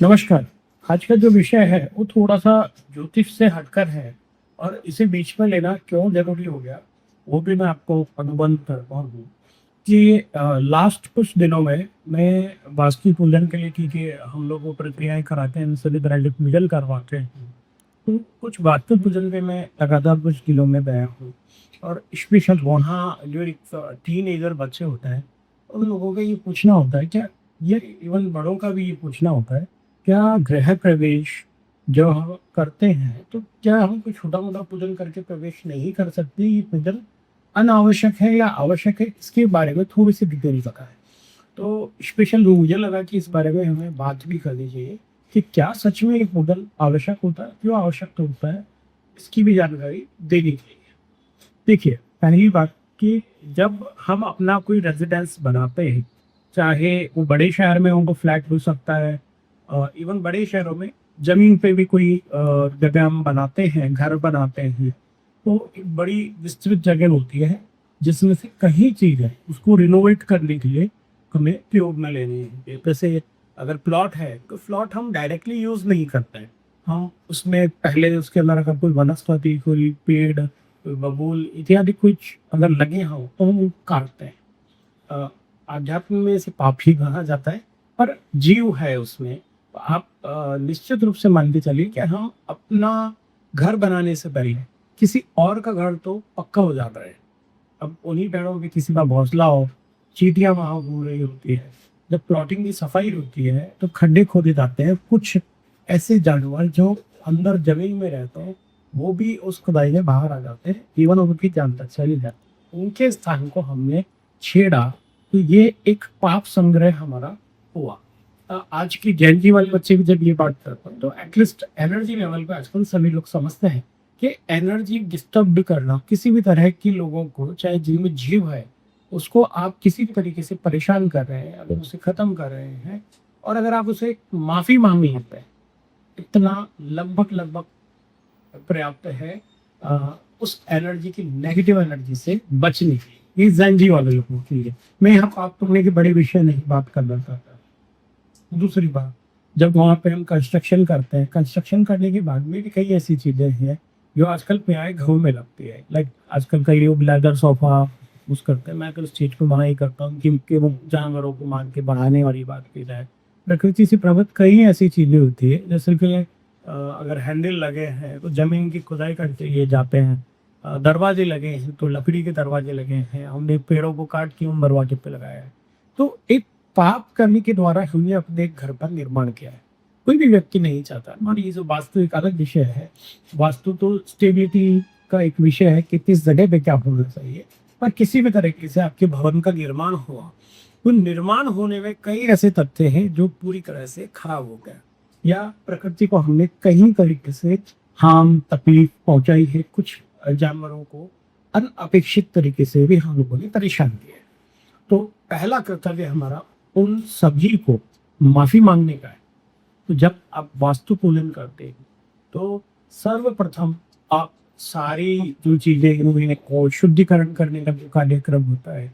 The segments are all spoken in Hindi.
नमस्कार। आज का जो विषय है वो थोड़ा-सा ज्योतिष से हटकर है और इसे बीच में लेना क्यों ज़रूरी हो गया, वो भी मैं आपको अनुबंध करता हूँ कि लास्ट कुछ दिनों में मैं वास्तु पूजन के लिए क्योंकि हम लोग वो प्रक्रियाएँ कराते हैं, सभी तरह के पूजन करवाते हैं। तो कुछ वास्तु पूजन पे मैं लगातार कुछ दिनों में गया हूँ और स्पेशल वहाँ जो एक टीनेजर बच्चे होते हैं, उन लोगों का ये पूछना होता है क्या, ये इवन बड़ों का भी ये पूछना होता है, क्या गृह प्रवेश जो हम करते हैं, तो क्या हम कोई छोटा-मोटा पूजन करके प्रवेश नहीं कर सकते? ये पूजन अनावश्यक है या आवश्यक है? इसके बारे में थोड़ी-सी डिटेल बताएँ। तो स्पेशल मुझे लगा कि इस बारे में हमें बात भी करनी चाहिए कि क्या सच में एक पूजन आवश्यक होता है? क्यों आवश्यक होता है? इसकी भी जानकारी देनी चाहिए। देखिए, पहली बात कि जब हम अपना कोई रेज़िडेंस बनाते हैं, चाहे वो बड़े शहर में हो तो फ्लैट हो सकता है, इवन बड़े शहरों में ज़मीन पे भी कोई जगह हम बनाते हैं, घर बनाते हैं, तो एक बड़ी विस्तृत जगह होती है, जिसमें से कई चीज़ें उसको रिनोवेट करने के लिए हमें उपयोग में लेनी है। जैसे अगर प्लॉट है, तो प्लॉट हम डायरेक्टली यूज़ नहीं करते हैं। हम उसमें पहले उसके अंदर अगर कोई वनस्पति, कोई पेड़, कोई बबूल इत्यादि कुछ अगर लगे हों, तो हम काटते हैं। अध्यात्म में इसे पाप ही कहा जाता है, पर जीव है उसमें। तो आप निश्चित रूप से मान के चलिए कि हम अपना घर बनाने से पहले किसी और का घर तो पक्का हो जाता है। अब उन्हीं पेड़ों पे किसी का घोंसला हो, चींटियाँ वहाँ घूम रही होती है। जब प्लॉटिंग की सफाई होती है, तो खड्डे खोदे जाते हैं। कुछ ऐसे जानवर जो अंदर ज़मीन में रहते हैं, वो भी उस खुदाई में बाहर आ जाते हैं। इवन उनकी जान तक चली जाती है। उनके स्थान को हमने छेड़ा, तो ये एक पाप संग्रह हमारा हुआ। आज की जेन ज़ी वाले बच्चे भी जब ये बात करते हैं, तो एटलीस्ट एनर्जी लेवल पे आजकल सभी लोग समझते हैं कि एनर्जी डिस्टर्ब करना किसी भी तरह के लोगों को, चाहे जीव जीव है, उसको आप किसी भी तरीके से परेशान कर रहे हैं, अगर उसे खत्म कर रहे हैं और अगर आप उसे माफी मांगी है, इतना लगभग लगभग पर्याप्त है उस एनर्जी की, नेगेटिव एनर्जी से बचने की। ये जेनजी वाले लोगों के लिए। मैं यहाँ पाप तुमने के बड़े विषय नहीं बात करना चाहता। दूसरी बात, जब वहाँ पे हम कंस्ट्रक्शन करते हैं, कंस्ट्रक्शन करने के बाद में भी कई ऐसी चीज़ें हैं, जो आजकल प्राय घरों में लगती है। लाइक आजकल कई लोग लेदर सोफ़ा यूज़ करते हैं। मैं तो इस चीज़ को मना ही करता हूँ कि वो जानवरों को मार के बढ़ाने वाली बात की जाए। प्रकृति से प्रभावित कई ऐसी चीज़ें होती है, जैसे कि अगर हैंडल लगे हैं, तो ज़मीन की खुदाई करके ये जाते हैं। दरवाजे लगे हैं, तो लकड़ी के दरवाजे लगे हैं। हमने पेड़ों को काट के उन दरवाजे पे लगाया है। तो एक पाप करने के द्वारा हमने अपने घर का निर्माण किया है। कोई भी व्यक्ति नहीं चाहता। मान लीजिए वास्तु एक अलग विषय है। वास्तु तो स्टेबिलिटी का एक विषय है कि किस जगह पे क्या होना चाहिए। पर किसी भी तरीके से आपके भवन का निर्माण हुआ, तो निर्माण होने में कई ऐसे तथ्य हैं जो पूरी तरह से खराब हो गए, या प्रकृति को हमने कहीं तरीके से हार्म, तकलीफ पहुंचाई है। कुछ जानवरों को अनअपेक्षित तरीके से भी हम लोगों ने परेशान किया है। तो पहला कर्तव्य हमारा उन सभी को माफ़ी माँगने का है। तो जब आप वास्तु पूजन करते हैं, तो सर्वप्रथम आप सारी जो चीज़ें इनको शुद्धिकरण करने का जो कार्यक्रम होता है,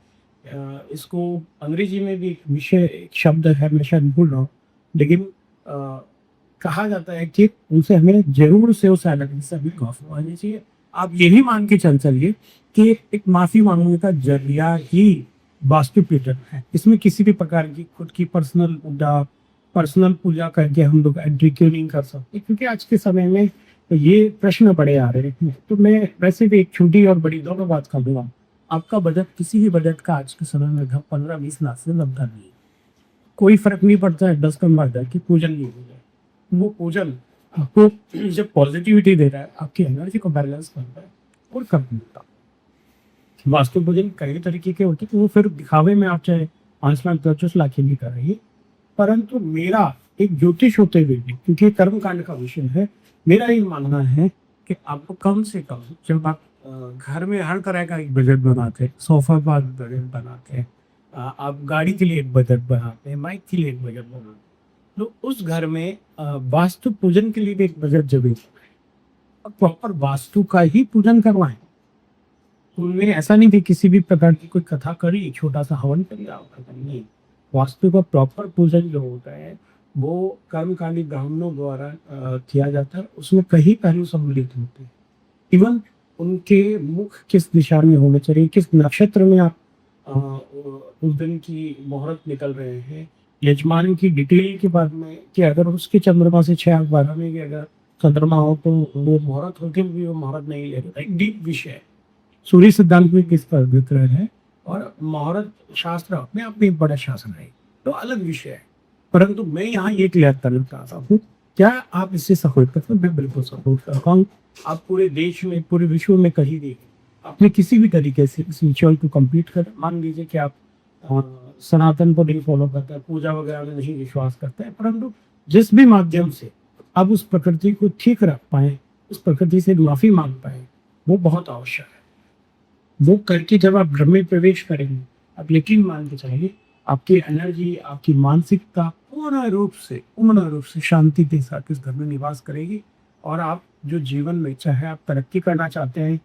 इसको अंग्रेजी में भी एक विषय, एक शब्द है, मैं शायद भूल रहा हूँ, लेकिन कहा जाता है कि उनसे हमें ज़रूर से उस एनर्जी से हमें माफ़ी माँगनी चाहिए। आप यही मान के चल चलिए कि एक माफ़ी माँगने का ज़रिया ही वास्तु पूजन है। इसमें किसी भी प्रकार की खुद की पर्सनल पूजा करके हम लोग एंट्री क्यों नहीं कर सकते? क्योंकि आज के समय में ये प्रश्न बड़े आ रहे हैं। तो मैं वैसे भी एक छोटी और बड़ी दोनों बात कर दूँगा। आपका बजट किसी भी बजट का आज के समय में लगभग 15-20 लाख से ज़्यादा नहीं है। कोई फ़र्क नहीं पड़ता है 10 कम बढ़ जाए कि पूजन नहीं हो जाए। वो पूजन आपको जब पॉज़िटिविटी दे रहा है, आपकी एनर्जी को बैलेंस कर रहा है और कब मिलता है। वास्तु पूजन कई तरीके के होते हैं, वो फिर दिखावे में आप चाहे 5 लाख 10 लाख की भी कर रही है। परंतु मेरा एक ज्योतिष होते हुए भी, क्योंकि कर्म कांड का विषय है, मेरा ये मानना है कि आपको कम से कम, जब आप घर में हर तरह का एक बजट बनाते हैं, सोफा का बजट बनाते हैं, आप गाड़ी के लिए एक बजट बनाते हैं, माइक के लिए एक बजट बनाते हैं, तो उस घर में वास्तु पूजन के लिए भी एक बजट जरूरी है। और प्रॉपर वास्तु का ही पूजन करवाएं। उनमें ऐसा नहीं कि किसी भी प्रकार की कोई कथा करी, छोटा सा हवन कर दिया, नहीं। वास्तु का प्रॉपर पूजन जो होता है, वो कर्मकांडी ब्राह्मणों द्वारा किया जाता है। उसमें कई पहलू सम्मिलित होते हैं। इवन उनके मुख किस दिशा में होने चाहिए, किस नक्षत्र में आप उस दिन की मुहूर्त निकल रहे हैं, यजमान की डिटेल के बारे में कि अगर उसके चंद्रमा से 6 12 में भी अगर चंद्रमा हो तो वो मुहूर्त होते हुए भी वो मुहूर्त नहीं लेगा। एक डीप विषय है। सूर्य सिद्धांत में किस पर अभिप्राय है और मुहूर्त शास्त्र अपने आप में एक बड़ा शास्त्र है, तो अलग विषय है। परंतु मैं यहाँ ये क्लियर करना चाहता हूँ, क्या आप इससे सपोर्ट करते हैं? मैं बिल्कुल सपोर्ट करता हूँ। आप पूरे देश में, पूरे विश्व में कहीं भी अपने किसी भी तरीके से इस रिचुअल को कंप्लीट कर, मान लीजिए कि आप सनातन को नहीं फॉलो करते हैं, पूजा वगैरह में नहीं विश्वास करते हैं, परंतु जिस भी माध्यम से आप उस प्रकृति को ठीक रख पाए, उस प्रकृति से माफी मांग पाए, वो बहुत आवश्यक है। वो करके जब आप घर में प्रवेश करेंगे, आप यकीन मान के चलिए, आपकी एनर्जी, आपकी मानसिकता पूर्ण रूप से शांति के साथ इस घर में निवास करेगी। और आप जो जीवन में चाहे आप तरक्की करना चाहते हैं,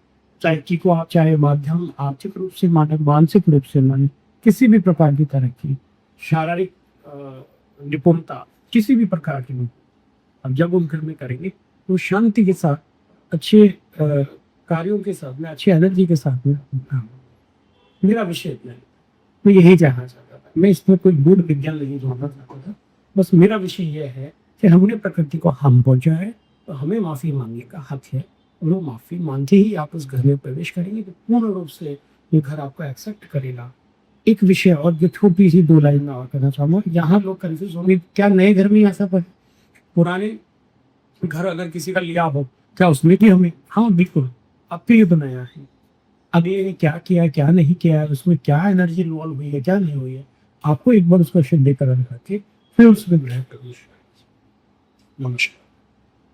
तरक्की को आप चाहे माध्यम आर्थिक रूप से माने, मानसिक रूप से माने, किसी भी प्रकार की तरक्की, शारीरिक निपुणता, किसी भी प्रकार की निपुणता, अब जब उन घर में करेंगे तो शांति के साथ, अच्छे कार्यों के साथ में, अच्छी एनर्जी के साथ में। मेरा विषय इतना है, मैं यही जानना चाहता था। मैं इसमें कोई गुण विज्ञान नहीं जोड़ना चाहता था। बस मेरा विषय यह है कि हमने प्रकृति को हार्म पहुंचा है, तो हमें माफी मांगने का हक है। और वो माफी मांगते ही आप उस घर में प्रवेश करेंगे तो पूर्ण रूप से ये घर आपको एक्सेप्ट करेगा। एक विषय और जो छोटी सी 2 लाइन में और कहना चाहूंगा, यहाँ लोग कंफ्यूज होंगे, क्या नए घर में ऐसा पर पुराने घर अगर किसी का लिया हो, क्या उसमें भी हमें? हाँ बिल्कुल, आपके लिए बनाया है। अब ये क्या किया, क्या नहीं किया, उसमें क्या एनर्जी इन्वॉल्व हुई है, क्या नहीं हुई है, आपको एक बार उसका शुद्धिकरण करके फिर उसमें ग्रहण करना। नमस्कार।